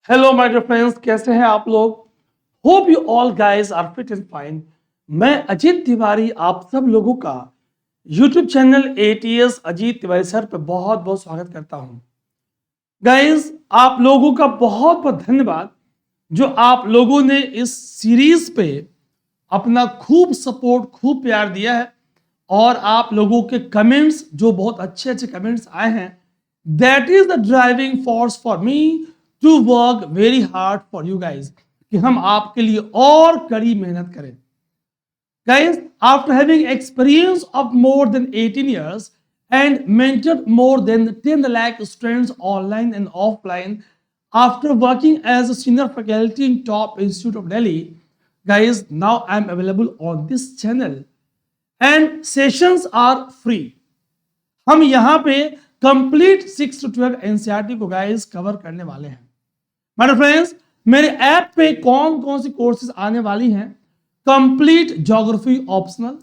Hello my dear friends, कैसे हैं आप लोग। Hope you all guys are fit and fine. मैं अजीत तिवारी आप सब लोगों का YouTube channel ATS Ajit Tiwari sir पे बहुत बहुत स्वागत करता हूं। गाइस, आप लोगों का बहुत बहुत धन्यवाद जो आप लोगों ने इस सीरीज पे अपना खूब सपोर्ट, खूब प्यार दिया है और आप लोगों के कमेंट्स जो बहुत अच्छे अच्छे कमेंट्स आए हैं, that is the driving force for me to work very hard for you guys, कि हम आपके लिए और कड़ी मेहनत करें। Guys, after having experience of more than 18 years and mentored more than 10 lakh students online and offline, after working as a senior faculty in top institute of Delhi, guys, now I'm available on this channel and sessions are free. हम यहाँ पे complete 6 to 12 NCERT को guys cover करने वाले हैं। My friends, मेरे app पे कौन कौन सी कोर्सेज आने वाली हैं? Complete geography optional,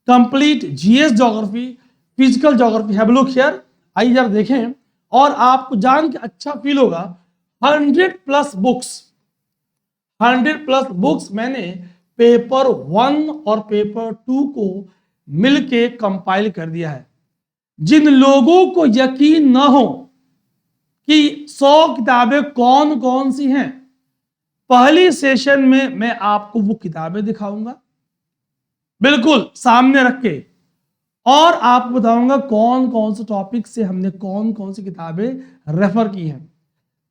complete GS geography, physical geography. Have look here, आइए जरा देखें और आपको जान के अच्छा फील होगा। 100 प्लस बुक्स मैंने पेपर 1 और पेपर 2 को मिलके कंपाइल कर दिया है। जिन लोगों को यकीन ना हो कि 100 किताबें कौन कौन सी हैं, पहली सेशन में मैं आपको वो किताबें दिखाऊंगा बिल्कुल सामने रख के, और आपको बताऊंगा कौन कौन से टॉपिक से हमने कौन कौन सी किताबें रेफर की हैं,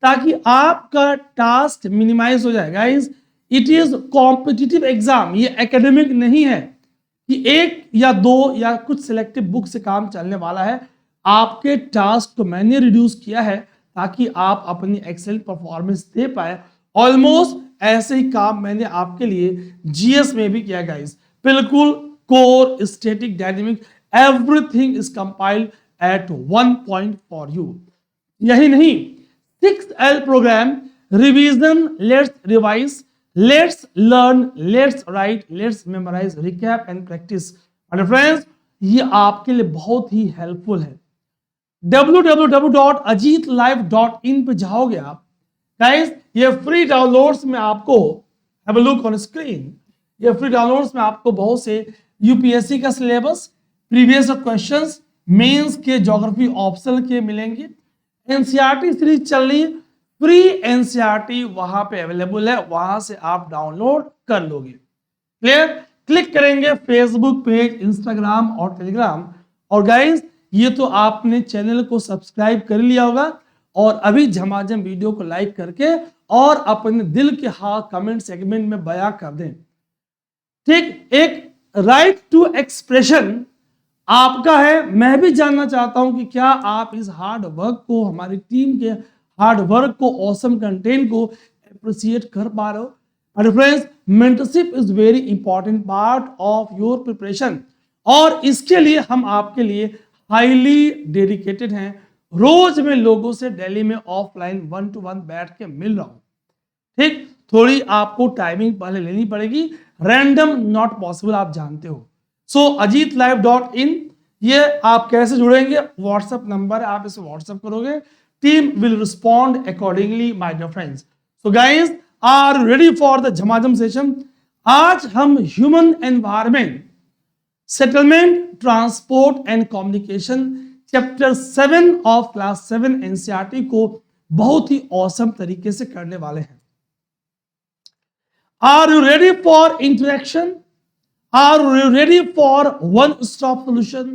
ताकि आपका टास्क मिनिमाइज हो जाए। Guys, it is competitive exam, ये एकेडमिक नहीं है कि एक या दो या कुछ सिलेक्टिव बुक से काम चलने वाला है। आपके टास्क को मैंने रिड्यूस किया है ताकि आप अपनी एक्सेलेंट परफॉर्मेंस दे पाए। ऑलमोस्ट ऐसे ही काम मैंने आपके लिए जीएस में भी किया गाइस। बिल्कुल core, static, dynamic, everything is compiled at 1 point for you. यही नहीं, 6L program, revision, let's revise, let's learn, let's write, let's memorise, recap and practice. My friends, ये आपके लिए बहुत ही हेल्पफुल है। www.ajitlive.in पे जाओगे आप गाइस, ये फ्री डाउनलोड्स में आपको, have a look on screen, ये फ्री डाउनलोड्स में आपको बहुत से यूपीएससी का सिलेबस, प्रीवियस क्वेश्चंस, मेंस के, ज्योग्राफी ऑप्शनल के मिलेंगे। एनसीईआरटी सीरीज चल रही है, फ्री एनसीईआरटी वहां पे अवेलेबल है, वहां से आप डाउनलोड कर लोगे। क्लियर? क्लिक करेंगे फेसबुक पेज, इंस्टाग्राम और टेलीग्राम। और गाइस, ये तो आपने चैनल को सब्सक्राइब कर लिया होगा और अभी झमाझम वीडियो को लाइक करके और अपने दिल के हाल कमेंट सेगमेंट में बयां कर दें। ठीक, एक राइट टू एक्सप्रेशन आपका है। मैं भी जानना चाहता हूं कि क्या आप इस हार्ड वर्क को, हमारी टीम के हार्ड वर्क को, ऑसम कंटेंट को अप्रिशिएट कर पा रहे हो। My friends, mentorship is very important part of your preparation और इसके लिए हम आपके लिए हाईली डेडिकेटेड हैं। रोज मैं लोगों से दिल्ली में ऑफलाइन 1 to 1 बैठ के मिल रहा हूं। ठीक, थोड़ी आपको टाइमिंग पहले लेनी पड़ेगी, रैंडम नॉट पॉसिबल, आप जानते हो। सो ajitlive.in, ये आप कैसे जुड़ेंगे? व्हाट्सएप नंबर है, आप इसे व्हाट्सएप करोगे, team will respond accordingly my dear friends. So guys, are ready for the झमाझम सेशन। आज हम human environment, settlement, transport and communication, chapter 7 of class 7 NCERT को बहुत ही औसम तरीके से करने वाले हैं। Are you ready for interaction? Are you ready for one-stop solution?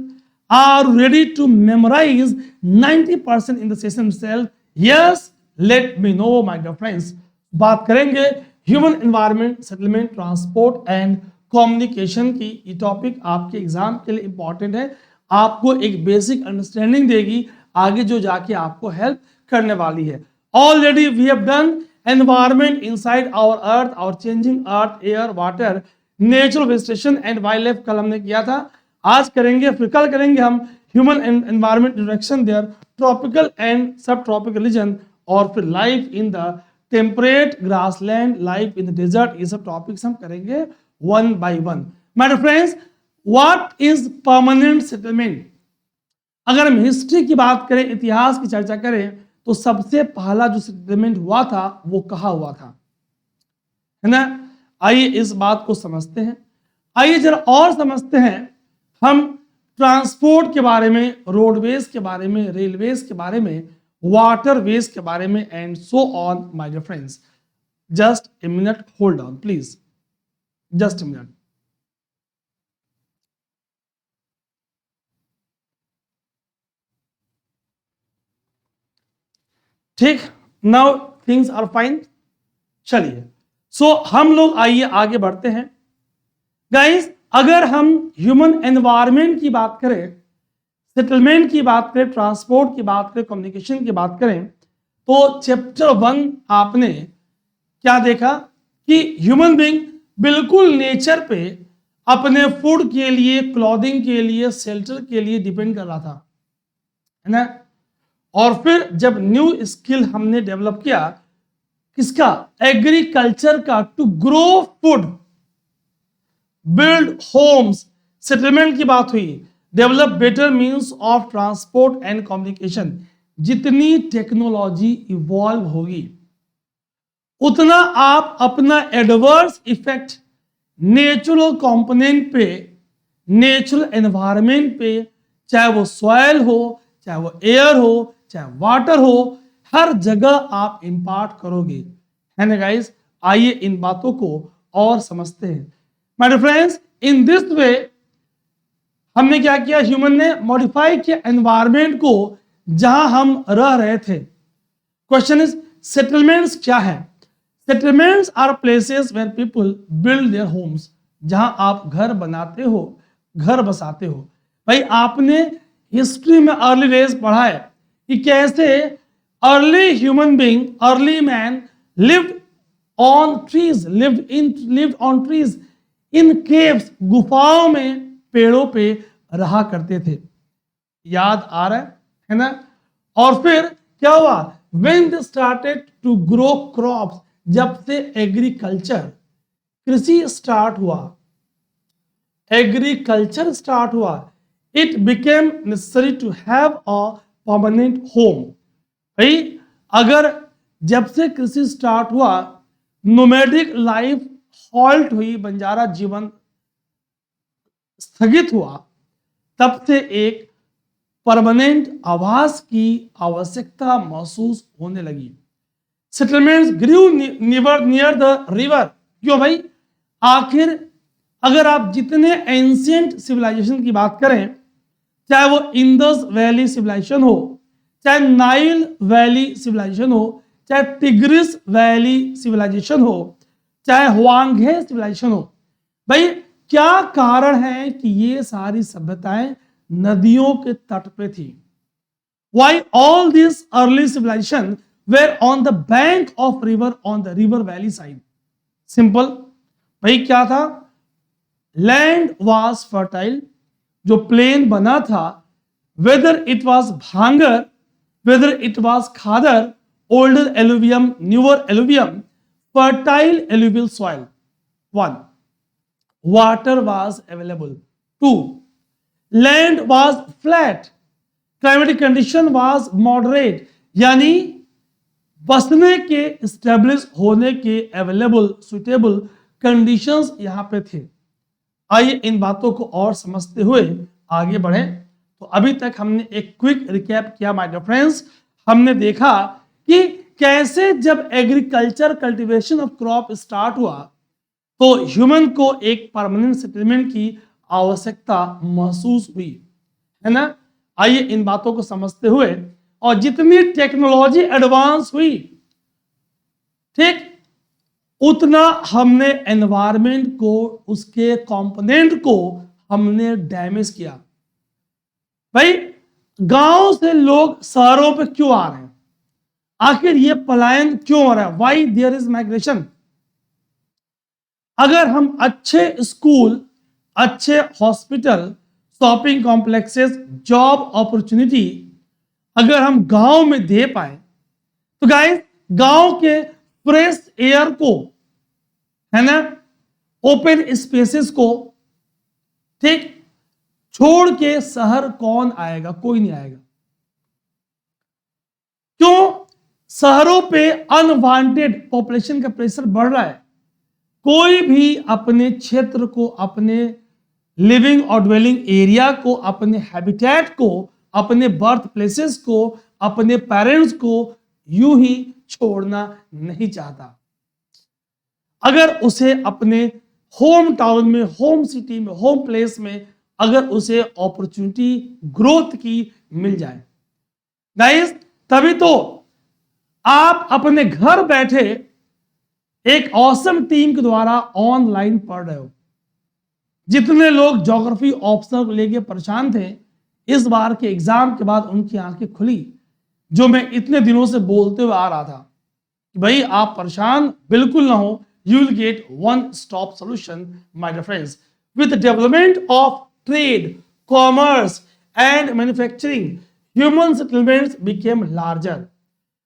Are you ready to memorize 90% in the session itself? Yes, let me know, my dear friends. बात करेंगे human environment, settlement, transport and communication की। ये topic आपके exam के लिए important है, आपको एक बेसिक अंडरस्टैंडिंग देगी, आगे जो जाके आपको हेल्प करने वाली है। Already we have done environment inside our earth, our changing earth, air, water, natural vegetation and wildlife, कल हमने किया था। आज करेंगे, फिर कल करेंगे हम human environment interaction there, tropical and subtropical region, और फिर life in the temperate grassland, life in the desert. ये सब टॉपिक्स हम करेंगे 1 by 1। My dear friends, what is permanent settlement? अगर हम हिस्ट्री की बात करें, इतिहास की चर्चा करें, तो सबसे पहला जो सेटलमेंट हुआ था वो कहाँ हुआ था, है ना। आइए इस बात को समझते हैं। आइए जरा और समझते हैं हम ट्रांसपोर्ट के बारे में, रोडवेज के बारे में, रेलवेज के बारे में, वाटरवेज के बारे में and so on my dear friends. Just a minute, hold on please, just a minute. ठीक, नाउ थिंग्स आर फाइन। चलिए सो हम लोग आइए आगे बढ़ते हैं गाइस। अगर हम ह्यूमन एनवायरनमेंट की बात करें, सेटलमेंट की बात करें, ट्रांसपोर्ट की बात करें, कम्युनिकेशन की बात करें, तो चैप्टर 1 आपने क्या देखा कि ह्यूमन बीइंग बिल्कुल नेचर पे अपने फूड के लिए, क्लॉथिंग के लिए, शेल्टर के लिए डिपेंड कर रहा था, है ना। और फिर जब न्यू स्किल हमने डेवलप किया, किसका, एग्रीकल्चर का, to grow food, build homes, settlement की बात हुई, develop better means of transport and communication. जितनी टेक्नोलॉजी इवॉल्व होगी उतना आप अपना एडवर्स इफेक्ट नेचुरल कंपोनेंट पे, नेचुरल एनवायरनमेंट पे, चाहे वो सॉइल हो, चाहे वो एयर हो, चाहे वाटर हो, हर जगह आप इंपार्ट करोगे, है ना गाइस। आइए इन बातों को और समझते हैं my dear friends. In this way हमने क्या किया, ह्यूमन ने मॉडिफाई किया एनवायरनमेंट को जहां हम रह रहे थे। क्वेश्चन इज, सेटलमेंट्स क्या है? Settlements are places where people build their homes, जहां आप घर बनाते हो, घर बसाते हो। भाई आपने हिस्ट्री में अर्ली डेज पढ़ा है कि कैसे early human being, early man lived on trees, lived on trees, in caves, गुफाओं में, पेड़ों पे रहा करते थे। याद आ रहा है ना। और फिर क्या हुआ, when they started to grow crops, जब से एग्रीकल्चर, कृषि स्टार्ट हुआ, एग्रीकल्चर स्टार्ट हुआ, it became necessary to have a permanent home. भाई अगर जब से कृषि स्टार्ट हुआ, नोमैडिक लाइफ हॉल्ट हुई, बंजारा जीवन स्थगित हुआ, तब से एक परमानेंट आवास की आवश्यकता महसूस होने लगी। Settlements grew near the river. क्यों भाई, आखिर अगर आप जितने एंशिएंट सिविलाइजेशन की बात करें, चाहे वो इंडस वैली सिविलाइजेशन हो, चाहे नाइल वैली सिविलाइजेशन हो, चाहे टिग्रिस वैली सिविलाइजेशन हो, चाहे हुआंगे सिविलाइजेशन हो, भाई क्या कारण है कि ये सारी सभ्यताएं नदियों के तट पे थी? Why all these early civilization were on the bank of river, on the river valley side? Simple, भाई क्या था, लैंड वॉज फर्टाइल, जो प्लेन बना था, whether it was bhangar, whether it was khadar, older alluvium, newer alluvium, fertile alluvial soil. 1, water was available. 2, land was flat, climatic condition was moderate, यानी बसने के, establish होने के अवेलेबल, सुटेबल कंडीशंस यहां पे थे। आइए इन बातों को और समझते हुए आगे बढ़े। तो अभी तक हमने एक क्विक रिकैप किया माय डियर फ्रेंड्स। हमने देखा कि कैसे जब agriculture, cultivation of crop start हुआ, तो ह्यूमन को एक परमानेंट सेटलमेंट की आवश्यकता महसूस हुई, है ना। आइए इन बातों को समझते हुए, और जितनी टेक्नोलॉजी एडवांस हुई, ठीक, उतना हमने एनवायरनमेंट को, उसके कंपोनेंट को हमने डैमेज किया। भाई गांव से लोग शहरों पे क्यों आ रहे हैं? आखिर ये पलायन क्यों हो रहा है? Why there is migration? अगर हम अच्छे स्कूल, अच्छे hospital, shopping complexes, job opportunity अगर हम गांव में दे पाए, तो गाइस गांव के फ्रेश एयर को, है ना, ओपन स्पेसेस को, ठीक, छोड़ के शहर कौन आएगा? कोई नहीं आएगा। क्यों? शहरों पे अनवांटेड पॉपुलेशन का प्रेशर बढ़ रहा है। कोई भी अपने क्षेत्र को, अपने लिविंग और ड्वेलिंग एरिया को, अपने हैबिटेट को, अपने बर्थ प्लेसेस को, अपने पेरेंट्स को यूं ही छोड़ना नहीं चाहता। अगर उसे अपने होम टाउन में, होम सिटी में, होम प्लेस में अगर उसे अपॉर्चुनिटी ग्रोथ की मिल जाए, गाइस, तभी तो आप अपने घर बैठे एक ऑसम टीम के द्वारा ऑनलाइन पढ़ रहे हो। जितने लोग ज्योग्राफी ऑप्शनल को लेके परेशान थे, इस बार के एग्जाम के बाद उनकी आंखें खुली। जो मैं इतने दिनों से बोलते हुए आ रहा था कि भाई आप परेशान बिल्कुल ना हो, you will get one stop solution, my dear friends. With the development of trade, commerce and manufacturing, human settlements became larger.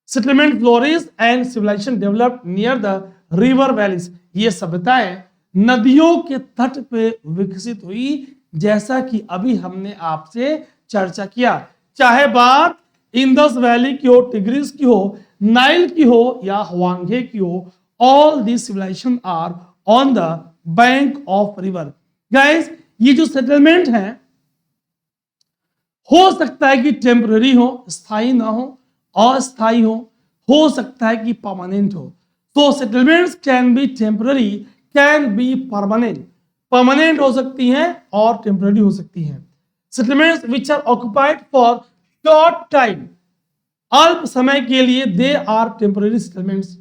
Settlement flourished and civilization developed near the river valleys. ये सभ्यताएं नदियों के तट पे विकसित हुई, जैसा कि अभी हमने आपसे चर्चा किया। चाहे बात इंडस वैली की हो, टिग्रिस की हो, नाइल की हो या हुआंगे की हो, all these civilizations are on the bank of river. Guys, ये जो सेटलमेंट है हो सकता है कि टेम्पररी हो, स्थायी ना हो, अस्थायी हो सकता है कि परमानेंट हो। तो settlements can be temporary, can be permanent. Permanent हो सकती हैं और टेम्पररी हो सकती हैं। Settlements which are occupied for short time, अल्प समय के लिए, दे आर टेम्पररी सेटलमेंट्स।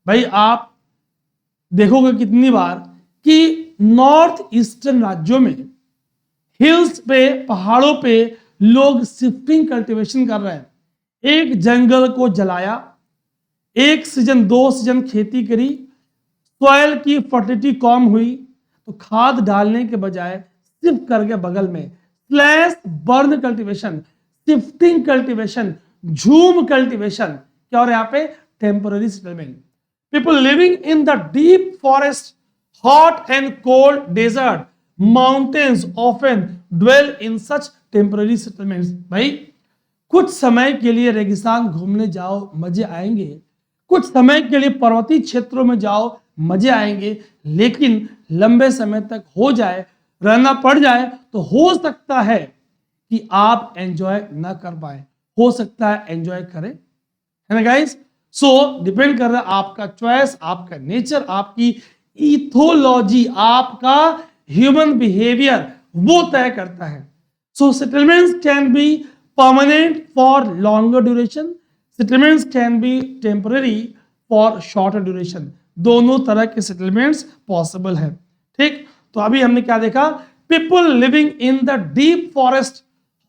भाई आप देखोगे कितनी बार कि नॉर्थ ईस्टर्न राज्यों में हिल्स पे, पहाड़ों पे लोग शिफ्टिंग कल्टीवेशन कर रहे हैं। एक जंगल को जलाया, एक सीजन, 2 सीजन खेती करी, सॉइल की फर्टिलिटी कम हुई, तो खाद डालने के बजाय शिफ्ट करके बगल में slash burn cultivation, shifting cultivation, झूम कल्टीवेशन, क्या हो रहा है यहाँ पे? Temporary settlement. People living in the deep forest, hot and cold desert, mountains often dwell in such temporary settlements. भाई कुछ समय के लिए रेगिस्तान घूमने जाओ, मजे आएंगे। कुछ समय के लिए पर्वतीय क्षेत्रों में जाओ, मजे आएंगे। लेकिन लंबे समय तक हो जाए, रहना पड़ जाए, तो हो सकता है कि आप एंजॉय ना कर पाए, हो सकता है एंजॉय करें, है ना गाइस? सो डिपेंड कर रहा है आपका चॉइस, आपका नेचर, आपकी इथोलॉजी, आपका ह्यूमन बिहेवियर, वो तय करता है। So settlements can be permanent for longer duration, settlements can be temporary for shorter duration. दोनों तरह के सेटलमेंट्स पॉसिबल है। ठीक, तो अभी हमने क्या देखा? People living in the deep forest,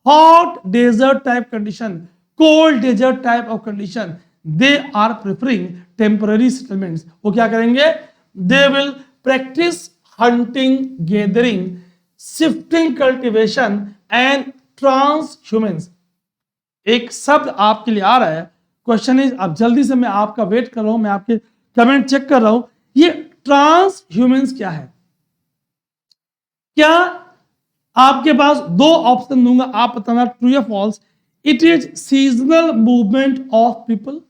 hot desert type condition, cold desert type of condition, they are preferring temporary settlements. वो क्या करेंगे? They will practice hunting, gathering, shifting cultivation and transhumance. एक शब्द आपके लिए आ रहा है, क्वेश्चन इज, अब जल्दी से मैं आपका वेट कर रहा हूं, मैं आपके कमेंट चेक कर रहा हूं। ये ट्रांसह्यूमेंस क्या है? क्या आपके पास 2 ऑप्शन दूंगा, आप बताना ट्रू या false. It is seasonal movement of people.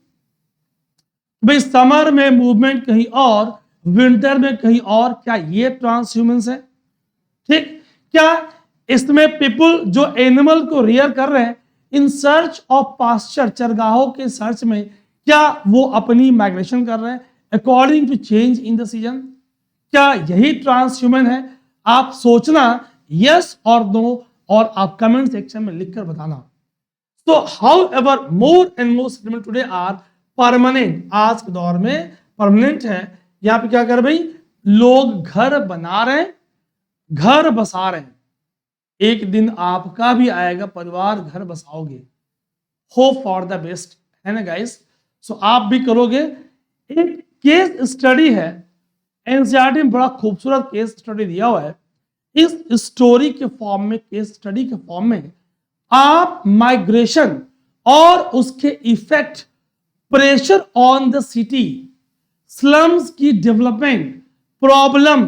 भाई समर में मूवमेंट कहीं और, विंटर में कहीं और, क्या ये ट्रांसह्यूमेंस है? ठीक, क्या इसमें पीपल जो एनिमल को रियर कर रहे हैं इन सर्च ऑफ पास्चर, चरगाहों के सर्च में, क्या वो अपनी माइग्रेशन कर रहे हैं according to change in the season? क्या यही ट्रांसह्यूमन है? आप सोचना यस और नो, और आप कमेंट सेक्शन में लिखकर बताना। तो however more and more settlement today are permanent. आज के दौर में परमानेंट है। यहाँ पे क्या कर भाई, लोग घर बना रहे हैं, घर बसा रहे हैं। एक दिन आपका भी आएगा, परिवार घर बसाओगे। होप फॉर द बेस्ट, है ना गाइस? सो आप भी करोगे। एक केस स्टडी है, एनसीईआरटी में बड़ा खूबसूरत केस स्टडी दिया हुआ है। इस स्टोरी के फॉर्म में, केस स्टडी के फॉर्म में आप माइग्रेशन और उसके effect, pressure on the city, slums की डेवलपमेंट, प्रॉब्लम,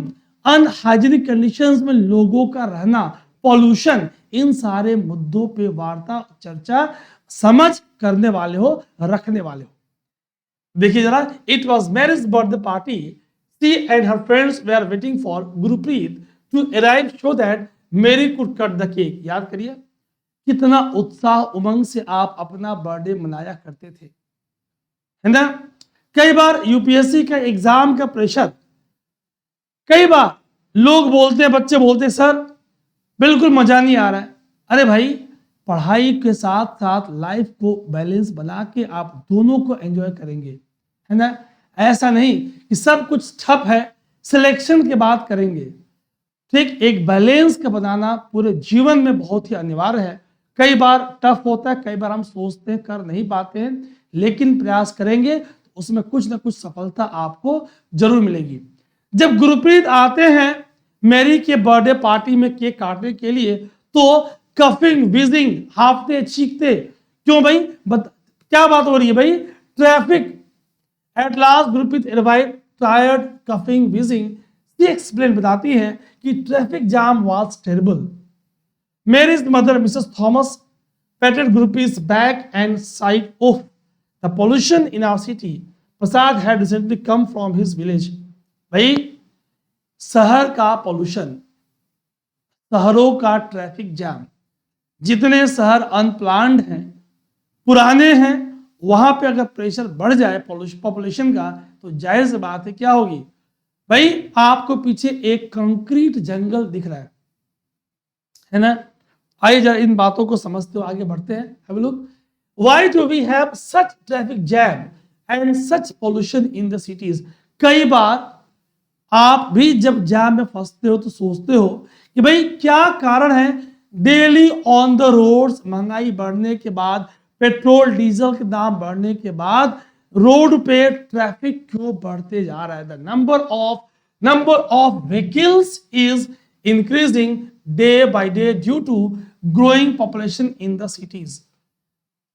अनहाइजीनिक कंडीशंस में लोगों का रहना, पॉल्यूशन, इन सारे मुद्दों पे वार्ता, चर्चा, समझ करने वाले हो, रखने वाले हो। देखिए जरा, it was marriage birthday party, she and her friends वे are waiting for Gurpreet to arrive so that Mary could cut the cake. याद करिए कितना उत्साह उमंग से आप अपना बर्थडे मनाया करते थे, है ना। कई बार यूपीएससी का एग्जाम का प्रेशर, कई बार लोग बोलते हैं, बच्चे बोलते हैं सर बिल्कुल मजा नहीं आ रहा है। अरे भाई, पढ़ाई के साथ साथ लाइफ को बैलेंस बना के आप दोनों को एंजॉय करेंगे, है ना। ऐसा नहीं कि सब कुछ ठप है, सिलेक्शन के बाद करेंगे। ठीक, एक बैलेंस का बनाना पूरे जीवन में बहुत ही अनिवार्य है। कई बार टफ होता है, कई बार हम सोचते हैं कर नहीं पाते हैं, लेकिन प्रयास करेंगे तो उसमें कुछ ना कुछ सफलता आपको जरूर मिलेगी। जब गुरप्रीत आते हैं मैरी के बर्थडे पार्टी में केक काटने के लिए, तो कफिंग, विजिंग, हाफते, चीखते, क्यों भाई, क्या बात हो रही है भाई, traffic. At last Gurpreet arrived tired, coughing, wheezing. She explain, बताती है कि traffic jam was terrible. Mary's mother, Mrs. Thomas, patted Gurpreet's back and sighed, "Oh, the pollution in our city." Prasad had recently come from his village. भाई, शहर का pollution, शहरों का traffic jam, जितने शहर अनप्लान्ड हैं, पुराने हैं, वहां पे अगर प्रेशर बढ़ जाए पॉपुलेशन का, तो जाहिर सी बात है क्या होगी भाई, आपको पीछे एक कंक्रीट जंगल दिख रहा है ना। आइए जरा इन बातों को समझते हुए आगे बढ़ते हैं। Have a look, why do we have such traffic jam and such pollution in the cities. कई बार आप भी जब जैम में फंसते हो तो सोचते हो कि भाई क्या कारण है, डेली ऑन द रोड्स, महंगाई बढ़ने के बाद, पेट्रोल डीजल के दाम बढ़ने के बाद रोड पे ट्रैफिक क्यों बढ़ते जा रहा है। The number of vehicles is increasing day by day due to growing population in the cities.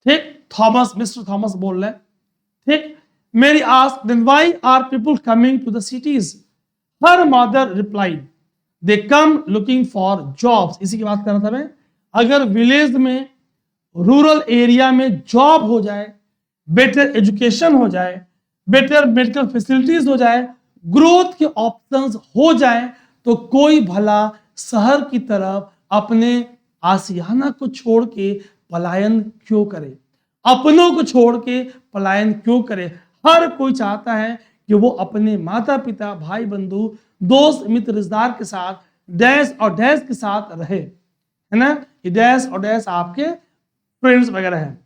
ठीक, मिस्टर थॉमस बोल रहे हैं। ठीक, Mary ask, then why are people coming to the cities. Her mother replied, they come looking for jobs. इसी की बात कर रहा था मैं। अगर विलेज में, रूरल एरिया में जॉब हो जाए, बेटर एजुकेशन हो जाए, बेटर मेडिकल फैसिलिटीज हो जाए, ग्रोथ के ऑप्शंस हो जाए, तो कोई भला शहर की तरफ अपने आशियाना को छोड़ के पलायन क्यों करे, अपनों को छोड़ के पलायन क्यों करे। हर कोई चाहता है कि वो अपने माता पिता, भाई बंधु, दोस्त मित्र, रिश्तेदार के साथ डैश और डैश के साथ रहे, है ना। ये डैश और डैश आपके फ्रेंड्स वगैरह हैं।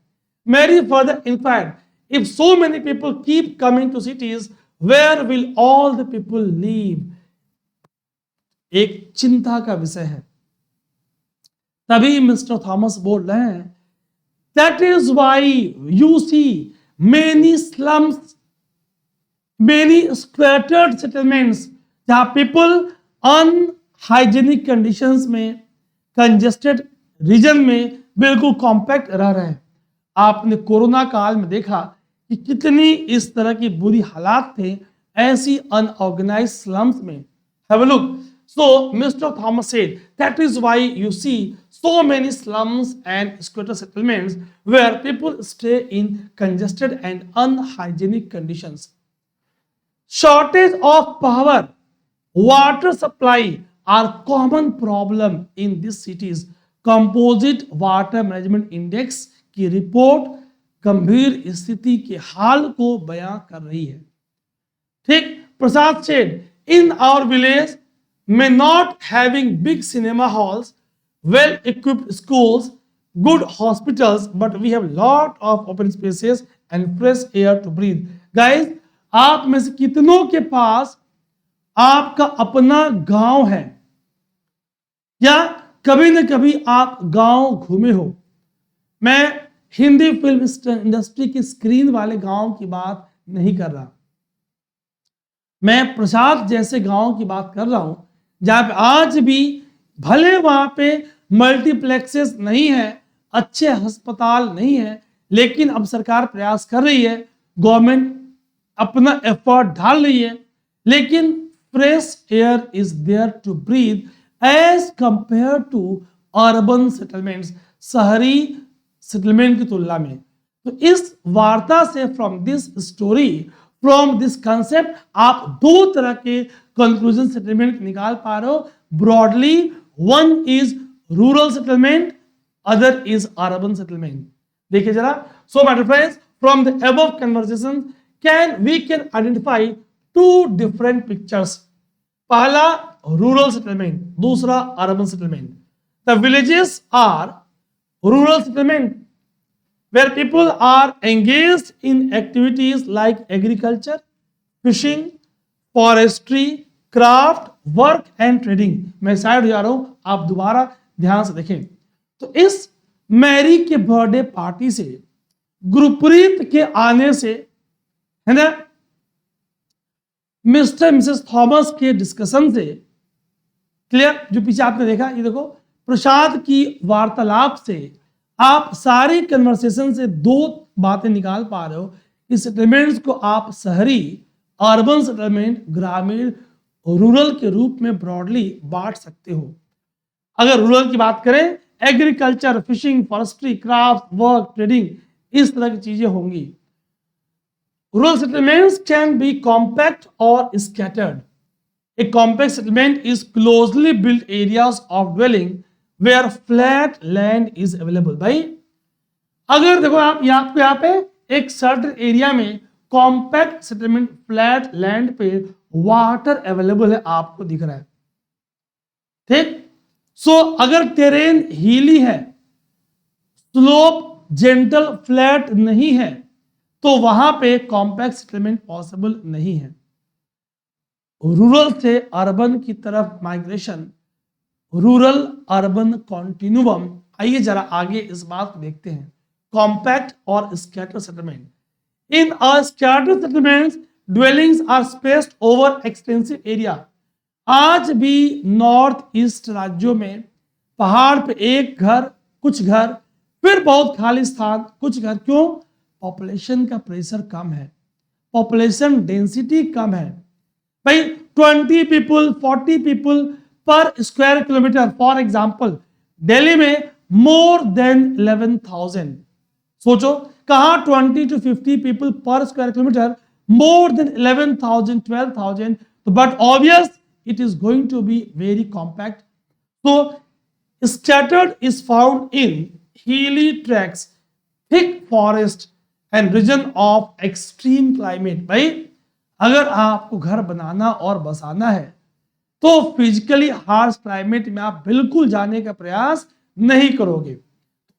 Mary further inquired, if so many people keep coming to cities, where will all the people live. एक चिंता का विषय है। तभी मिस्टर थॉमस बोल रहे हैं, that is why you see many slums, many squatted settlements, जहां पीपल अनहाइजेनिक कंडीशंस में, कंजेस्टेड रीजन में बिल्कुल कॉम्पैक्ट रह रहे हैं। आपने कोरोना काल में देखा कि कितनी इस तरह की बुरी हालात थे ऐसी अनऑर्गेनाइज्ड स्लम्स में। Have a look, so Mr. Thomas said that is why you see so many slums and squatter settlements where people stay in congested and unhygienic conditions. Shortage of power, water supply are common problem in these cities. Composite Water Management Index की report गंभीर स्थिति के हाल को बयां कर रही है। ठीक, प्रसाद said, in our village may not having big cinema halls, well-equipped schools, good hospitals, but we have lot of open spaces and fresh air to breathe. Guys, आप में से कितनों के पास आपका अपना गांव है, या कभी न कभी आप गांव घूमे हो। मैं हिंदी फिल्म इंडस्ट्री की स्क्रीन वाले गांव की बात नहीं कर रहा, मैं प्रसाद जैसे गांव की बात कर रहा हूं, जहां पे आज भी भले वहां पे मल्टीप्लेक्सेस नहीं है, अच्छे अस्पताल नहीं है, लेकिन अब सरकार प्रयास कर रही है, गवर्नमेंट अपना एफर्ट डाल रही है, लेकिन fresh air is there to breathe as compare to urban settlements, शहरी सेटलमेंट की तुलना में। तो इस वार्ता से, from this story, from this concept, आप दो तरह के कंक्लूजन सेटलमेंट निकाल पा रहे हो broadly. One is rural settlement, other is urban settlement. देखिए जरा. So my dear friends, from the above conversation we can identify two different pictures. पहला रूरल सेटलमेंट, दूसरा urban settlement. The villages are rural settlement where people are engaged in activities like agriculture, fishing, forestry, craft, work and trading. मैं side जा रहा हूं, आप दोबारा ध्यान से देखें. तो इस मैरी के बर्थडे पार्टी से, गुरप्रीत के आने से, है ना, मिस्टर मिसेस थॉमस के डिस्कशन से, क्लियर, जो पीछे आपने देखा, ये देखो, प्रसाद की वार्तालाप से आप सारी कन्वर्सेशन से दो बातें निकाल पा रहे हो कि सेटलमेंट्स को आप शहरी, अर्बन सेटलमेंट, ग्रामीण, रूरल के रूप में ब्रॉडली बांट सकते हो. अगर रूरल की बात करें, agriculture, fishing, forestry, craft, work, trading, इस तरह की चीजें होंगी. Rural settlements can B compact और scattered. A compact settlement is closely built areas of dwelling where flat land is available. भाई अगर देखो आप आपको यहाँ पे एक सर्टेन एरिया में कॉम्पैक्ट सेटलमेंट, फ्लैट लैंड पे वाटर अवेलेबल है, आपको दिख रहा है, ठीक. सो अगर टेरेन हीली है, स्लोप जेंटल फ्लैट नहीं है, तो वहां पे कॉम्पैक्ट सेटलमेंट पॉसिबल नहीं है. रूरल से अर्बन की तरफ माइग्रेशन, रूरल अर्बन कॉन्टिन्यूम. आइए जरा आगे इस बात को देखते हैं. कॉम्पैक्ट और scatter settlement. In a scatter settlements dwellings are spaced over extensive area. आज भी नॉर्थ ईस्ट राज्यों में पहाड़ पे एक घर, कुछ घर, फिर बहुत खाली स्थान, कुछ घर. क्यों? पॉपुलेशन का प्रेशर कम है, पॉपुलेशन डेंसिटी कम है. भाई 20 पीपल, 40 पीपल पर square kilometer. For example Delhi में मोर देन 11,000. सोचो कहां 20 to 50 पीपल पर square kilometer, more than 11,000, 12,000. But obvious it is going to be very compact. तो scattered is found in hilly tracts, thick forest and region of extreme climate. भाई अगर आपको घर बनाना और बसाना है तो फिजिकली हार्श क्लाइमेट में आप बिल्कुल जाने का प्रयास नहीं करोगे.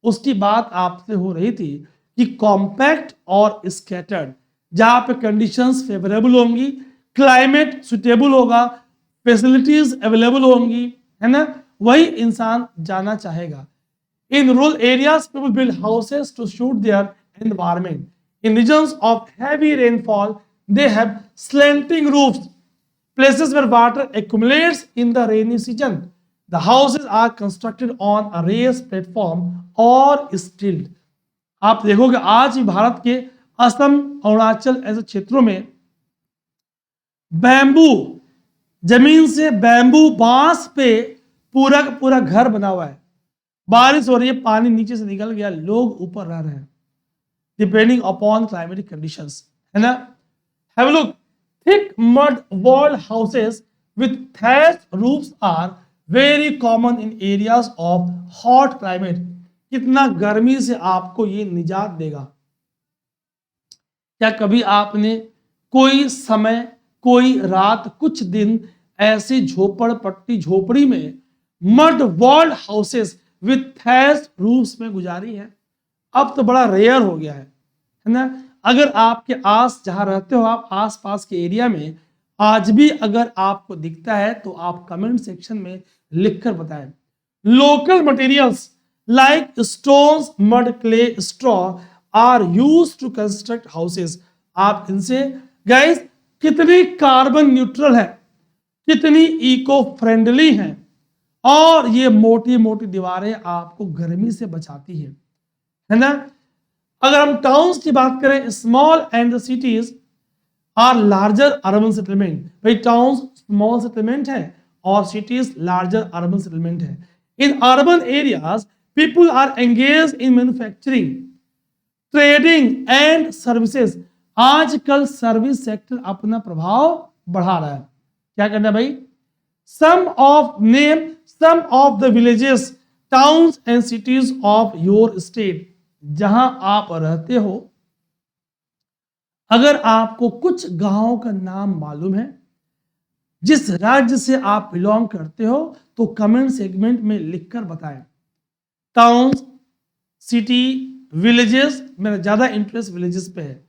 उसकी बात आपसे हो रही थी कि कॉम्पैक्ट और स्कैटर्ड, जहां पे कंडीशंस फेवरेबल होंगी, क्लाइमेट सुटेबल होगा, फैसिलिटीज अवेलेबल होंगी, है ना, वही इंसान जाना चाहेगा. In rural areas, people build houses to suit their environment. In regions of heavy rainfall, they have slanting roofs, places where water accumulates in the rainy season. The houses are constructed on a raised platform or stilted. आप देखोगे आज भी भारत के असम, अरुणाचल ऐसे क्षेत्रों में bamboo, जमीन से बैम्बू बांस पे पूरा का पूरा घर बना हुआ है. बारिश हो रही है, पानी नीचे से निकल गया, लोग ऊपर रह रहे हैं, डिपेंडिंग अपॉन क्लाइमेटिक कंडीशंस, है ना. Have a look. Thick mud walled houses with thatched roofs are very common in areas of hot climate. कितना गर्मी से आपको ये निजात देगा. क्या कभी आपने कोई समय, कोई रात, कुछ दिन ऐसी झोपड़पट्टी, झोपड़ी में mud walled houses with thatched roofs में गुजारी है? अब तो बड़ा रेयर हो गया है ना. अगर आपके आस, जहां रहते हो आप, आस पास के एरिया में आज भी अगर आपको दिखता है तो आप कमेंट सेक्शन में लिखकर बताएं. Local materials like stones, mud, clay, straw are used to construct houses. आप इनसे गाइस कितनी कार्बन न्यूट्रल है, कितनी इको फ्रेंडली है, और ये मोटी मोटी दीवारें आपको गर्मी से बचाती है ना. अगर हम टाउन्स की बात करें, small and cities are larger urban settlement. भाई टाउन्स स्मॉल सेटलमेंट है और सिटीज लार्जर अर्बन सेटलमेंट है. In urban areas people are engage in manufacturing, trading and services, आजकल सर्विस सेक्टर अपना प्रभाव बढ़ा रहा है। क्या करना है भाई? Some of the villages, towns and cities of your state, जहां आप रहते हो, अगर आपको कुछ गांवों का नाम मालूम है जिस राज्य से आप बिलोंग करते हो, तो कमेंट सेगमेंट में लिखकर बताएं। टाउन्स, सिटी, विलेजेस, मेरा ज्यादा इंटरेस्ट विलेजेस पे है।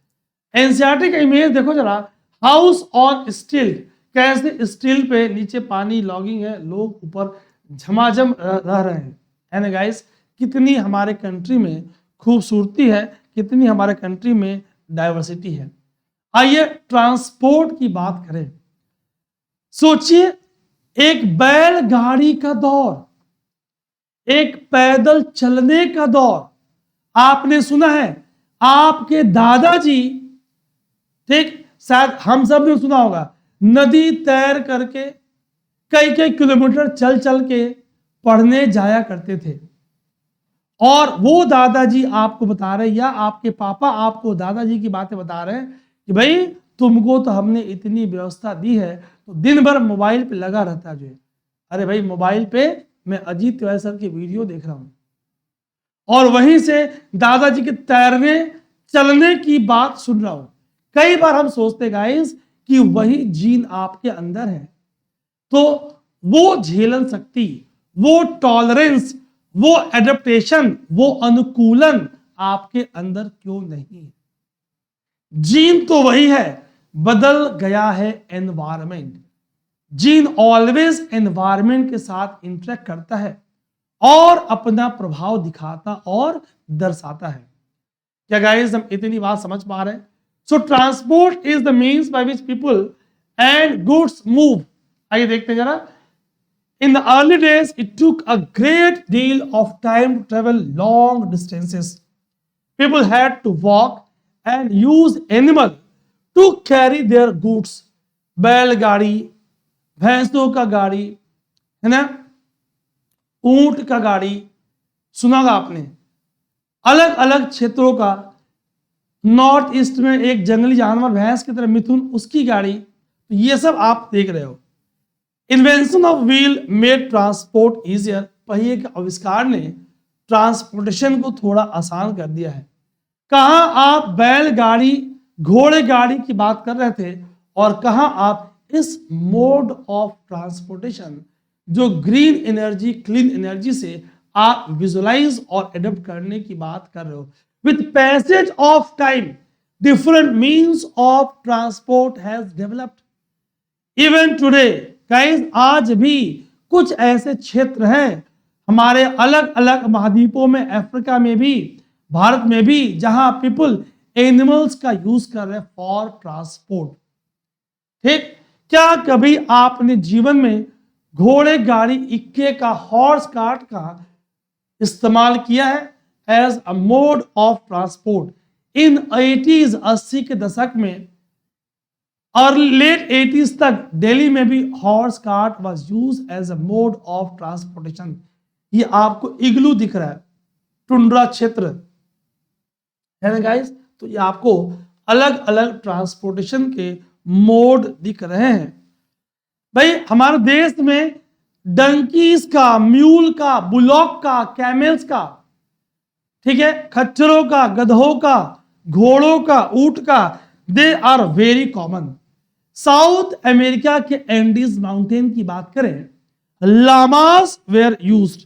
एनसीईआरटी का इमेज देखो जरा, हाउस ऑन स्टील, कैसे स्टील पे नीचे पानी लॉगिंग है, लोग ऊपर झमाझम रह रहे हैं। है ना गाइस, कितनी हमारे कंट्री में खूबसूरती है, कितनी हमारे कंट्री में डाइवर्सिटी है। आइए ट्रांसपोर्ट की बात करें। सोचिए, एक बैलगाड़ी का दौर, एक पैदल चलने का दौर। आपने सुना है, आपके दादाजी, ठीक, शायद हम सब ने सुना होगा, नदी तैर करके कई कई किलोमीटर चल चल के पढ़ने जाया करते थे। और वो दादाजी आपको बता रहे, या आपके पापा आपको दादाजी की बातें बता रहे हैं कि भाई तुमको तो हमने इतनी व्यवस्था दी है, तो दिन भर मोबाइल पे लगा रहता है जो है। अरे भाई, मोबाइल पे मैं अजीत तिवारी सर की वीडियो देख रहा हूं और वहीं से दादाजी के तैरने चलने की बात सुन रहा हूं। कई बार हम सोचते गाइस कि वही जीन आपके अंदर है, तो वो झेलन शक्ति, वो टॉलरेंस, वो एडेप्टेशन, वो अनुकूलन आपके अंदर क्यों नहीं है? जीन तो वही है, बदल गया है एनवायरमेंट। जीन ऑलवेज एनवायरमेंट के साथ इंटरेक्ट करता है और अपना प्रभाव दिखाता और दर्शाता है। क्या गाइस, हम इतनी बात समझ पा रहे हैं? सो transport is the means by which people and goods move. आइए देखते हैं जरा। In the early days, it took a great deal of time to travel long distances. People had to walk and use animal to carry their goods. बैलगाड़ी, भैंसों का गाड़ी, है ना, ऊंट का गाड़ी, सुना होगा आपने। अलग अलग क्षेत्रों का, नॉर्थ ईस्ट में एक जंगली जानवर भैंस की तरह मिथुन, उसकी गाड़ी, तो ये सब आप देख रहे हो। Invention of wheel made transport easier, पहिए के आविष्कार ने ट्रांसपोर्टेशन को थोड़ा आसान कर दिया है। कहां आप बैलगाड़ी, घोड़े गाड़ी की बात कर रहे थे, और कहां आप इस मोड ऑफ ट्रांसपोर्टेशन जो ग्रीन एनर्जी, क्लीन एनर्जी से आप विजुलाइज और एडप्ट करने की बात कर रहे हो। With passage of time, different means of transport has developed. Even today guys, आज भी कुछ ऐसे क्षेत्र हैं हमारे अलग अलग महाद्वीपों में, अफ्रीका में भी, भारत में भी, जहां पीपल एनिमल्स का यूज कर रहे हैं फॉर ट्रांसपोर्ट। ठीक, क्या कभी आपने जीवन में घोड़े गाड़ी, इक्के का, हॉर्स कार्ट का इस्तेमाल किया है as a mode of transport? In 80s, 80 के दशक में और लेट 80s तक दिल्ली में भी horse cart was used as a mode of transportation. ये आपको इग्लू दिख रहा है, टुंड्रा क्षेत्र है ना गाइस, तो ये आपको अलग अलग ट्रांसपोर्टेशन के मोड दिख रहे हैं। भाई, हमारे देश में डंकीज का, म्यूल का, बुलॉक का, कैमल्स का, ठीक है, खच्चरों का, गधों का, घोड़ों का, ऊंट का, they are very common. South America के एंडीज माउंटेन की बात करें, लामास वेर यूज्ड।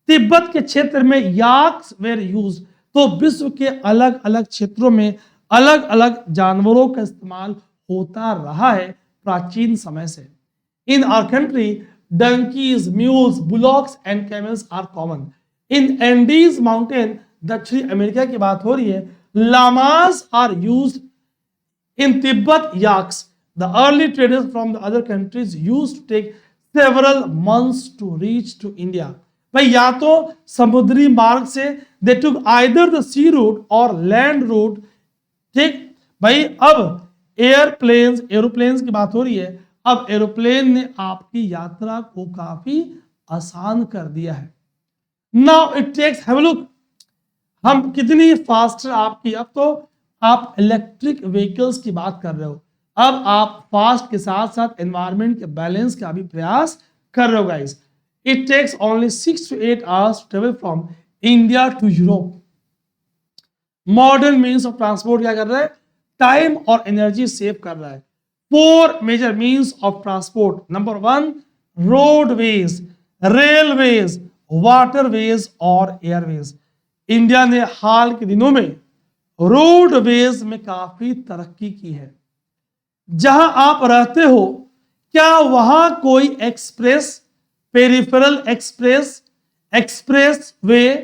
तिब्बत के क्षेत्र में याक्स वेर यूज्ड। तो विश्व के अलग अलग क्षेत्रों में अलग अलग जानवरों का इस्तेमाल होता रहा है प्राचीन समय से। In our country, donkeys, mules, bullocks and camels are common. In Andes mountain, दक्षिणी अमेरिका की बात हो रही है, llamas are used. In Tibet, yaks. The early traders from the other countries used to take several months to reach to India. भाई, या तो समुद्री मार्ग से they took either the sea route or land route. ठीक भाई, अब aeroplanes की बात हो रही है। अब एरोप्लेन ने आपकी यात्रा को काफी आसान कर दिया है। Now it takes, have a look, हम कितनी फास्टर आपकी, अब तो आप इलेक्ट्रिक व्हीकल्स की बात कर रहे हो, अब आप फास्ट के साथ साथ एनवायरमेंट के बैलेंस का भी प्रयास कर रहे हो guys. It takes only 6 to 8 hours to travel from India to Europe. Modern means of transport क्या कर रहा है, टाइम और एनर्जी सेव कर रहा है। 4 major means of transport, number 1 roadways, railways, waterways और एयरवेज। इंडिया ने हाल के दिनों में रोडवेज में काफी तरक्की की है। जहां आप रहते हो क्या वहां कोई express, peripheral express, express way,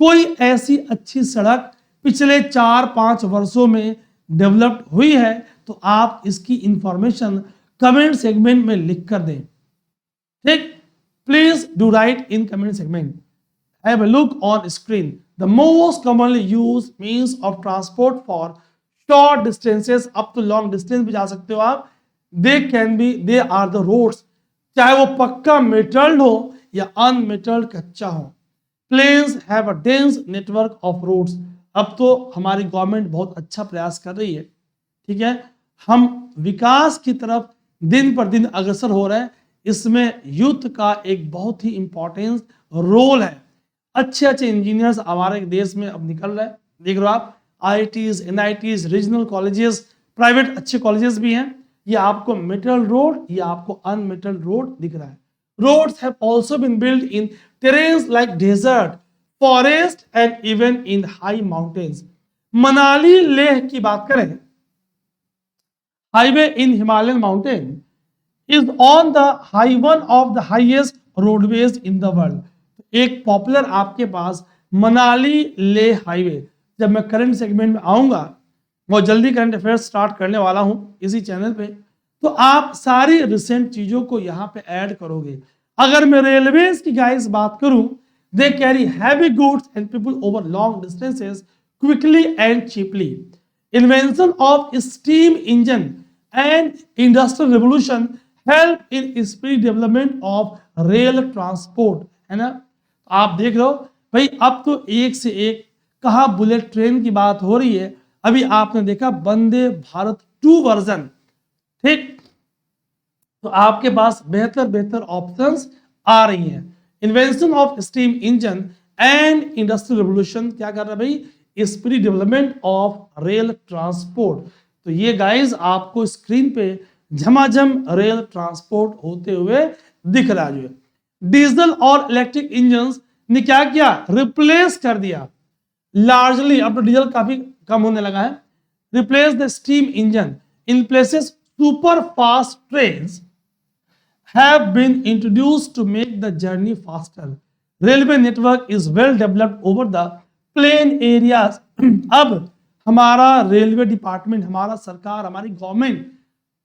कोई ऐसी अच्छी सड़क पिछले 4-5 वर्षों में डेवलप्ड हुई है तो आप इसकी इंफॉर्मेशन कमेंट सेगमेंट में लिख कर दें। ठीक, please do write in comment segment. Have a look on screen. The most commonly used means of transport for short distances, up to long distance भी जा सकते हो आप। दे आर द रोड्स, चाहे वो पक्का मेटल्ड हो या अनमेटल्ड कच्चा हो। Plains have a dense network of roads. अब तो हमारी गवर्नमेंट बहुत अच्छा प्रयास कर रही है, ठीक है, हम विकास की तरफ दिन पर दिन अग्रसर हो रहे हैं। इसमें यूथ का एक बहुत ही इंपॉर्टेंट रोल है। अच्छे अच्छे इंजीनियर्स हमारे देश में अब निकल रहे हैं, देख रहे हो आप, IITs, NITs, regional colleges, private अच्छे कॉलेजेस भी हैं। ये आपको मेटल रोड या आपको अनमेटल रोड दिख रहा है। Roads have also been build in terrains like desert, forest and even in high mountains. Manali Leh की बात करें, highway in Himalayan mountain is on the high one of the highest roadways in the world. एक popular आपके पास मनाली ले highway, जब मैं current segment में आऊंगा, बहुत जल्दी करंट अफेयर्स स्टार्ट करने वाला हूं इसी चैनल पे, तो आप सारी रिसेंट चीजों को यहां पे ऐड करोगे। अगर मैं रेलवेज की गाइस बात करूं, they carry heavy goods and people over long distances quickly and cheaply. Invention of steam engine and industrial revolution help in speed development of rail transport, है ना। आप देख लो भाई, अब तो एक से एक कहा बुलेट ट्रेन की बात हो रही है। अभी आपने देखा वंदे भारत 2 वर्जन, ठीक, तो आपके पास बेहतर बेहतर ऑप्शंस आ रही हैं। Invention of steam engine and industrial revolution क्या कर रहा है भाई, speed development of rail transport. तो ये गाइस आपको स्क्रीन पे झमाझम रेल ट्रांसपोर्ट होते हुए दिख रहा है। डीजल और इलेक्ट्रिक इंजन ने क्या किया, रिप्लेस कर दिया लार्जली, अब तो डीजल काफी कम होने लगा है। Replace the steam engine in places, super fast trains have been introduced to make the journey faster. Railway network is well developed over the plain areas. अब हमारा रेलवे डिपार्टमेंट, हमारा सरकार, हमारी गवर्नमेंट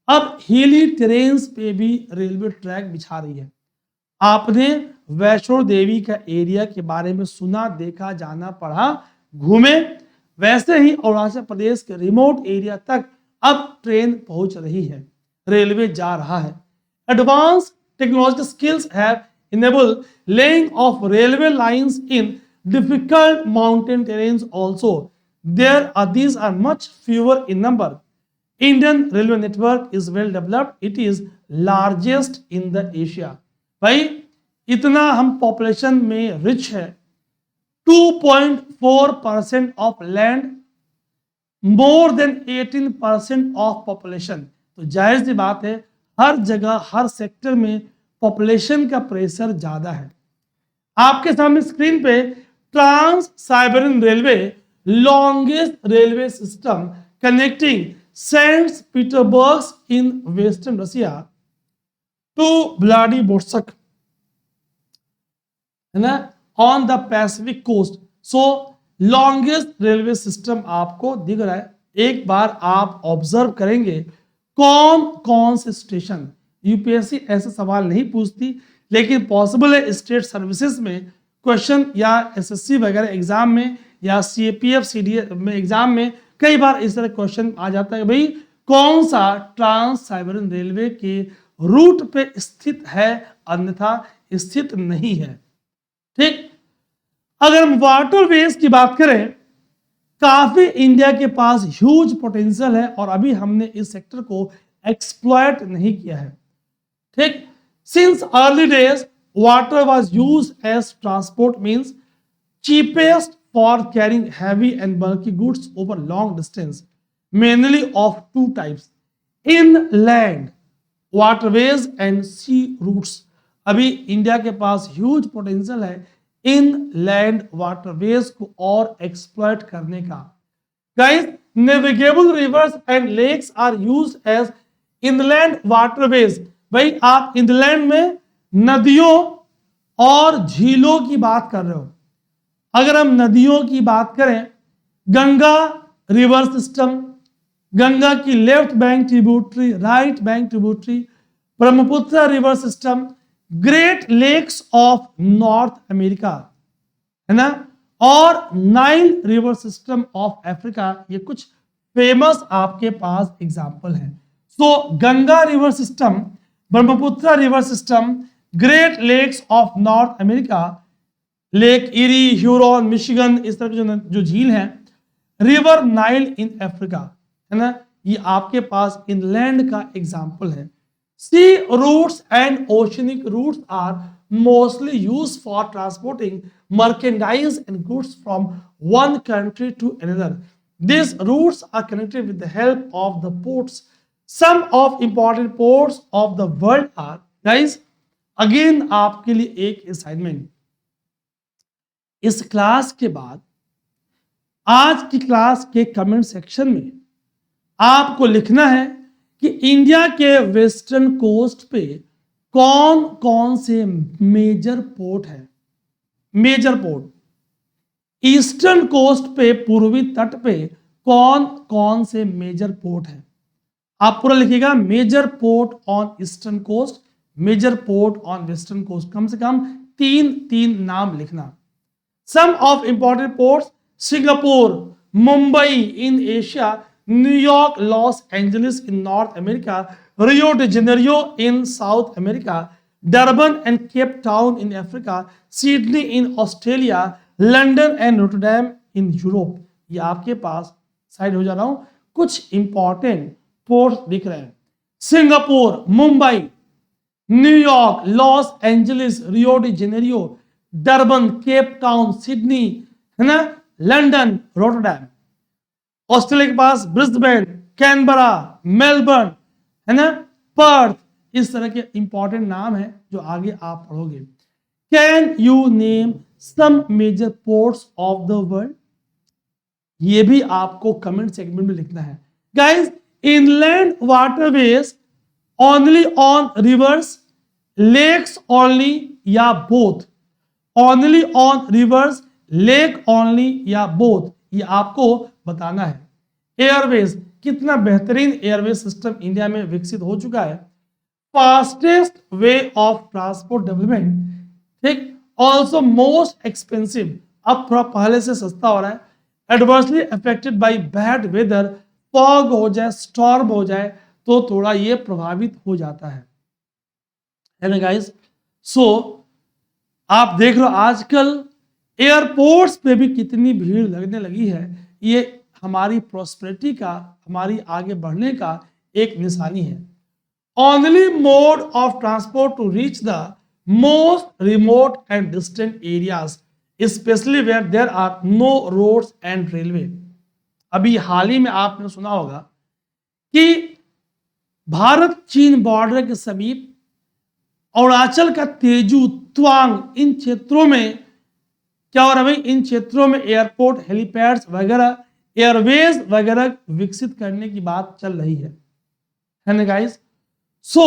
अब हिली टेरेन्स पे भी रेलवे ट्रैक बिछा रही है। आपने वैष्णो देवी का एरिया के बारे में सुना, देखा, जाना, पढ़ा, घूमे, वैसे ही अरुणाचल प्रदेश के रिमोट एरिया तक अब ट्रेन पहुंच रही है, रेलवे जा रहा है। Advanced technological skills have enabled laying of railway lines in difficult mountain terrains also. These are much fewer in number. Indian railway network is well developed. It is largest in the Asia. भाई इतना हम population में rich है, 2.4% of land, more than 18% of population। तो जाहिर सी बात है हर जगह हर सेक्टर में पॉपुलेशन का प्रेशर ज्यादा है। आपके सामने स्क्रीन पे Trans Siberian railway, longest railway system connecting Saint Petersburg in western Russia to Vladivostok, है ना, on the Pacific coast. So longest railway system आपको दिख रहा है। एक बार आप ऑब्जर्व करेंगे कौन कौन से स्टेशन, यूपीएससी ऐसे सवाल नहीं पूछती, लेकिन पॉसिबल है स्टेट सर्विसेज में क्वेश्चन या एसएससी वगैरह एग्जाम में या सीएपीएफ सीडीए में एग्जाम में कई बार इस तरह क्वेश्चन आ जाता है, भाई कौन सा ट्रांस साइबेरियन रेलवे के रूट पे स्थित है, अन्यथा स्थित नहीं है। ठीक, अगर हम वाटरवेज की बात करें, काफी इंडिया के पास ह्यूज पोटेंशियल है और अभी हमने इस सेक्टर को एक्सप्लॉयट नहीं किया है। ठीक, since early days water was used as transport means cheapest for carrying heavy and bulky goods over long distance, mainly of two types: inland waterways and sea routes. अभी इंडिया के पास huge potential है inland waterways को और exploit करने का। Guys, navigable rivers and lakes are used as inland waterways. भाई आप इनलैंड में नदियों और झीलों की बात कर रहे हो। अगर हम नदियों की बात करें, गंगा रिवर सिस्टम, गंगा की left bank tributary, right bank tributary, Brahmaputra river system, Great Lakes of North America, है ना, और Nile river system of Africa, ये कुछ फेमस आपके पास एग्जाम्पल हैं। So Ganga river system, Brahmaputra river system, Great Lakes of North America, Lake Erie, Huron, Michigan, इस तरह के जो झील हैं, रिवर नाइल इन अफ्रीका, है ना, ये आपके पास इनलैंड का एग्जाम्पल है। Sea routes and oceanic routes are mostly used for transporting merchandise and goods from one country to another. These routes are connected with the help of the ports. Some of important ports of the world are, guys, again आपके लिए एक assignment. इस class के बाद आज की class के comment section में आपको लिखना है कि इंडिया के वेस्टर्न कोस्ट पे कौन कौन से मेजर पोर्ट है। मेजर पोर्ट, ईस्टर्न कोस्ट पे, पूर्वी तट पे कौन कौन से मेजर पोर्ट है। आप पूरा लिखिएगा, major port on eastern coast, major port on western coast, कम से कम तीन नाम लिखना। Some of important ports: Singapore, Mumbai in Asia, New York, Los Angeles in North America, Rio de Janeiro in South America, Durban and Cape Town in Africa, Sydney in Australia, London and Rotterdam in Europe. ये आपके पास side हो जा रहा हूं, कुछ important ports दिख रहे हैं। Singapore, Mumbai, New York, Los Angeles, रियो de Janeiro, Durban, Cape town, Sydney, है ना, लंदन, रोटरडैम। ऑस्ट्रेलिया के पास ब्रिस्बेन, कैनबरा, मेलबर्न, है ना, पर्थ, इस तरह के इंपॉर्टेंट नाम है जो आगे आप पढ़ोगे। Can you name some major ports of the world? ये भी आपको कमेंट सेगमेंट में लिखना है। Guys, inland waterways only on rivers, lakes only या both? Only on rivers, lake only या बोथ, ये आपको बताना है। एयरवेज, कितना बेहतरीन एयरवेज सिस्टम इंडिया में विकसित हो चुका है। Fastest way of transport development, ठीक, ऑल्सो मोस्ट एक्सपेंसिव, अब थोड़ा पहले से सस्ता हो रहा है। Adversely affected by bad weather, fog हो जाए, स्टॉर्म हो जाए तो थोड़ा ये प्रभावित हो जाता है ना गाइस। सो आप देख रहे हो आजकल एयरपोर्ट्स पे भी कितनी भीड़ लगने लगी है। ये हमारी प्रॉस्पेरिटी का, हमारी आगे बढ़ने का एक निशानी है। Only mode of transport to reach the most remote and distant areas, especially where there are no roads and railway. अभी हाल ही में आपने सुना होगा कि भारत चीन बॉर्डर के समीप अरुणाचल का तेजू, त्वांग, इन क्षेत्रों में क्या हो रहा है भाई, इन क्षेत्रों में एयरपोर्ट, हेलीपैड्स वगैरह, एयरवेज वगैरह विकसित करने की बात चल रही है ना guys. So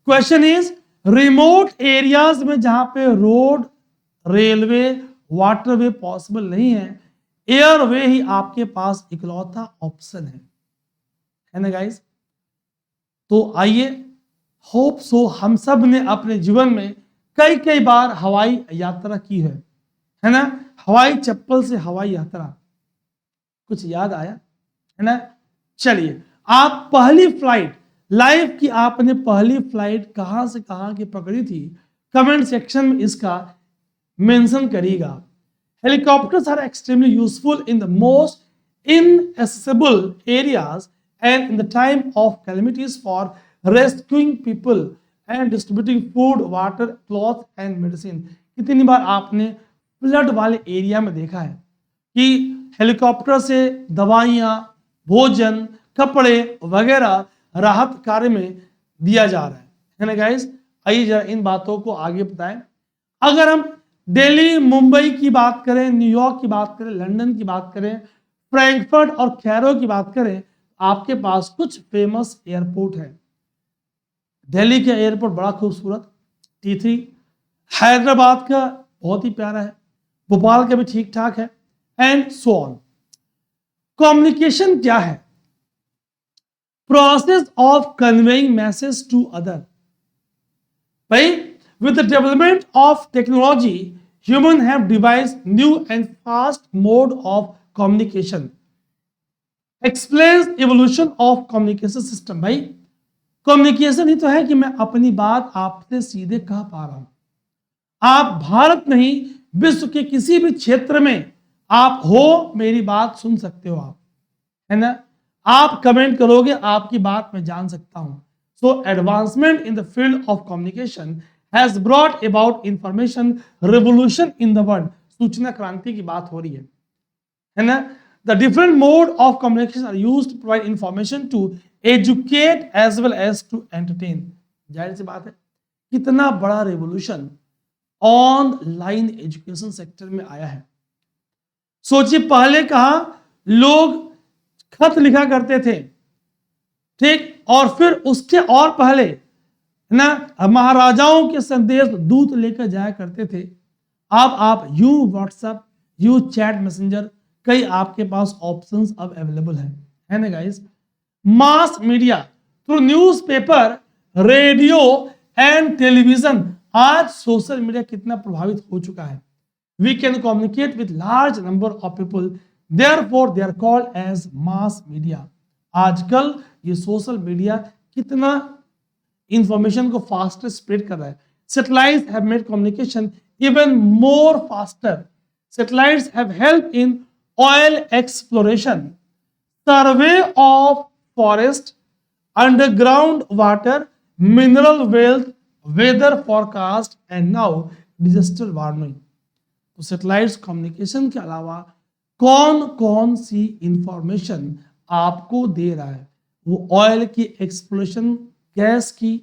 question is, remote areas में जहां पे रोड, रेलवे, वाटरवे पॉसिबल नहीं है, एयरवे ही आपके पास इकलौता ऑप्शन है ना गाइस। तो आइए, होप सो हम सब ने अपने जीवन में कई बार हवाई यात्रा की है ना, हवाई चप्पल से हवाई यात्रा, कुछ याद आया है ना। चलिए, आप पहली फ्लाइट लाइफ की, आपने पहली फ्लाइट कहां से कहां की पकड़ी थी, कमेंट सेक्शन में इसका मेंशन करिएगा। Helicopters are extremely useful in the most inaccessible areas and in the time of calamities for rescuing people and distributing food, water, cloth and medicine. कितनी बार आपने फ्लड वाले एरिया में देखा है कि हेलीकॉप्टर से दवाइयाँ, भोजन, कपड़े वगैरह राहत कार्य में दिया जा रहा है ना गाइस। आइए जरा इन बातों को आगे बताएं। अगर हम दिल्ली, मुंबई की बात करें, न्यूयॉर्क की बात करें, लंदन की बात करें, फ्रैंकफर्ट और कैरो की बात करें, आपके पास कुछ फेमस एयरपोर्ट है। दिल्ली का एयरपोर्ट बड़ा खूबसूरत T3, हैदराबाद का बहुत ही प्यारा है, भोपाल का भी ठीक ठाक है एंड सो ऑन। कम्युनिकेशन क्या है? Process of conveying message to other. भाई, with the development of technology, humans have devised new and fast mode of communication. Explains evolution of communication system. भाई, कम्युनिकेशन ही तो है कि मैं अपनी बात आपसे सीधे कह पा रहा हूं। आप भारत नहीं, विश्व के किसी भी क्षेत्र में आप हो, मेरी बात सुन सकते हो आप, है ना। आप कमेंट करोगे, आपकी बात मैं जान सकता हूं। So advancement in the field of communication has brought about information revolution in the world. सूचना क्रांति की बात हो रही है ना। The different mode of communication are used to provide information to educate as well as to entertain. जाहिर सी बात है, कितना बड़ा रेवोल्यूशन ऑनलाइन एजुकेशन सेक्टर में आया है। सोचिए, पहले कहा लोग खत लिखा करते थे, ठीक, और फिर उसके और पहले ना महाराजाओं के संदेश दूत लेकर जाया करते थे। अब आप you WhatsApp, you chat messenger, कई आपके पास ऑप्शंस अब अवेलेबल है ना guys. Mass media through newspaper, radio and television, आज सोशल मीडिया कितना प्रभावित हो चुका है। We can communicate with large number of people, therefore they are called as mass media. आजकल ये सोशल मीडिया कितना इंफॉर्मेशन को फास्टर स्प्रेड कर रहा है। Satellites have made communication even more faster. Satellites have help in oil exploration, survey of forest, underground water, mineral wealth, weather forecast and now disaster warning. तो satellites communication के अलावा कौन कौन सी information आपको दे रहा है? वो ऑयल की एक्सप्लोरेशन, गैस की,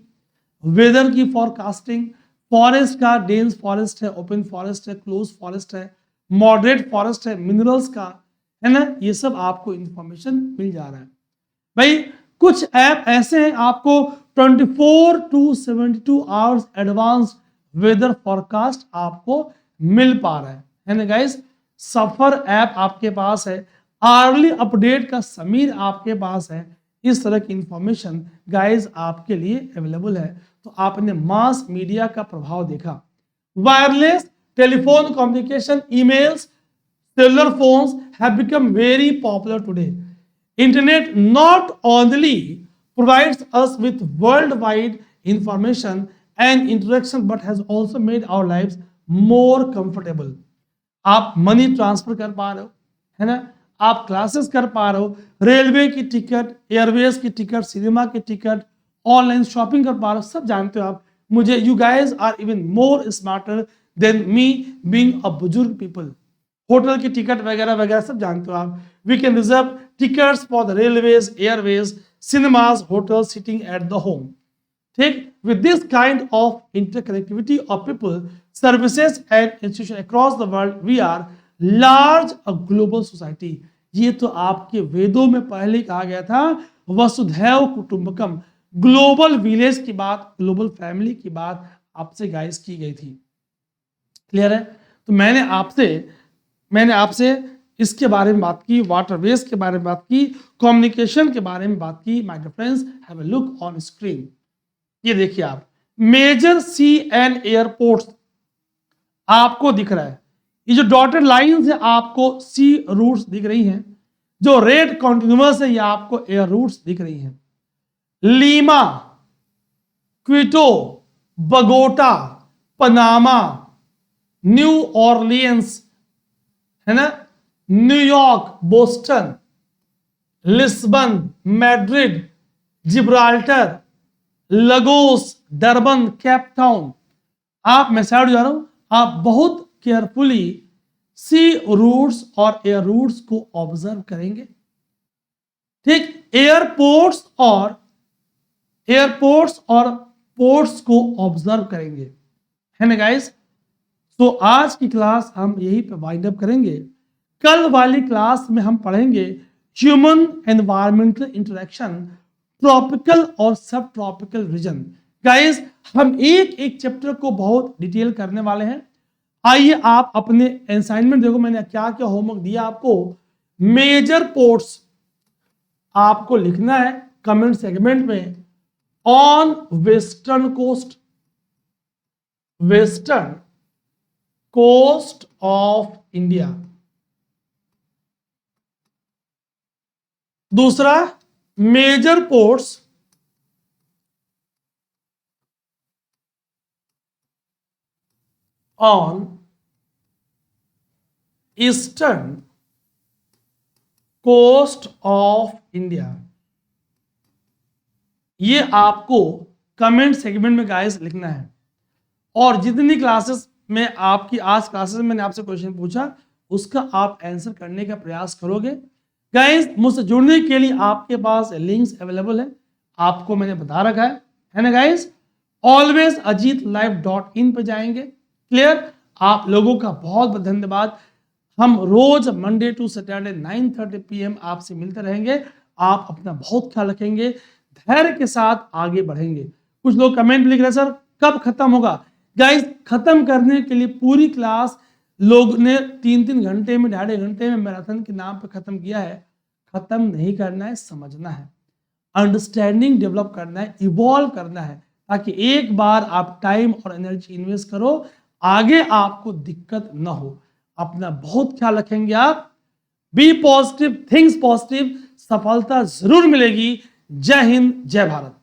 वेदर की फॉरकास्टिंग, फॉरेस्ट का, डेंस फॉरेस्ट है, ओपन फॉरेस्ट है, क्लोज फॉरेस्ट है, मॉडरेट फॉरेस्ट है, मिनरल्स का, है ना। ये सब आपको इंफॉर्मेशन मिल जा रहा है। भाई, कुछ ऐप ऐसे हैं आपको 24 to 72 hours advance weather forecast आपको मिल पा रहा है ना गाइस। सफर ऐप आपके पास है, अर्ली अपडेट का समीर आपके पास है। इस तरह की इंफॉर्मेशन गाइस आपके लिए अवेलेबल है। तो आपने मास मीडिया का प्रभाव देखा। Wireless telephone communication, emails, cellular phones have become very popular today. Internet not only provides us with world wide information and interaction but has also made our lives more comfortable. आप money transfer कर पा रहे हो, है ना, आप classes कर पा रहे हो, रेलवे की टिकट, एयरवेज की टिकट, सिनेमा की टिकट, ऑनलाइन शॉपिंग कर पा रहे हो। सब जानते हो आप। मुझे, you guys are even more smarter than me being a बुजुर्ग पीपल। होटल की टिकट वगैरह वगैरह सब जानते हो आप। We can reserve tickets for the railways, airways, cinemas, hotel, sitting at the home. ठीक, with this kind of interconnectivity of people, services and institutions across the world, we are large a global society. ये तो आपके वेदों में पहले कहा गया था, वसुधैव कुटुंबकम। ग्लोबल विलेज की बात, ग्लोबल फैमिली की बात आपसे गाइस की गई थी। क्लियर है? तो मैंने आपसे इसके बारे में बात की, वाटरवेज के बारे में बात की, कम्युनिकेशन के बारे में बात की। My dear friends, have a look on screen. ये देखिए आप, मेजर सी एंड एयरपोर्ट्स आपको दिख रहा है। ये जो डॉटेड लाइंस है आपको सी रूट्स दिख रही हैं, जो रेड कॉन्टिन्यूअस है ये आपको एयर रूट्स दिख रही हैं। Lima, Quito, Bogota, Panama, New Orleans, है ना, New York, Boston, Lisbon, Madrid, Gibraltar, Lagos, Durban, Cape Town. आप, मैं साइड जा रहा हूं, आप बहुत केयरफुली सी रूट्स और एयर रूट्स को ऑब्जर्व करेंगे। ठीक, एयरपोर्ट्स और पोर्ट्स को ऑब्जर्व करेंगे, है ना गाइस। तो आज की क्लास हम यही पे वाइंड अप करेंगे। कल वाली क्लास में हम पढ़ेंगे ह्यूमन एनवायरमेंटल इंटरेक्शन, ट्रॉपिकल और सब ट्रॉपिकल रीजन। गाइस, हम एक एक चैप्टर को बहुत डिटेल करने वाले हैं। आइए आप अपने असाइनमेंट देखो, मैंने क्या क्या होमवर्क दिया आपको। मेजर पोर्ट्स आपको लिखना है कमेंट सेगमेंट में, on western coast of India. दूसरा, major ports on eastern coast of India. ये आपको कमेंट सेगमेंट में गाइस लिखना है। और जितनी क्लासेस में आपकी आज क्लासेस में मैंने आपसे क्वेश्चन पूछा, उसका आप आंसर करने का प्रयास करोगे। गाइस, मुझसे जुड़ने के लिए आपके पास लिंक्स अवेलेबल है, आपको मैंने बता रखा है ना गाइस। ऑलवेज ajitlife.in पे जाएंगे। क्लियर, आप लोगों का बहुत बहुत धन्यवाद। हम रोज मंडे टू सैटरडे 9:30 PM आपसे मिलते रहेंगे। आप अपना बहुत ख्याल रखेंगे, धैर्य के साथ आगे बढ़ेंगे। कुछ लोग कमेंट लिख रहे सर कब खत्म होगा। गाइस, खत्म करने के लिए पूरी क्लास लोग ने 3-3 घंटे में, 2.5 घंटे में मैराथन के नाम पे खत्म किया है। खत्म नहीं करना है, समझना है, अंडरस्टैंडिंग डेवलप करना है, इवॉल्व करना है, ताकि एक बार आप टाइम और एनर्जी इन्वेस्ट करो, आगे आपको दिक्कत ना हो। अपना बहुत ख्याल रखेंगे आप। बी पॉजिटिव, थिंग्स पॉजिटिव, सफलता जरूर मिलेगी। जय हिंद, जय भारत।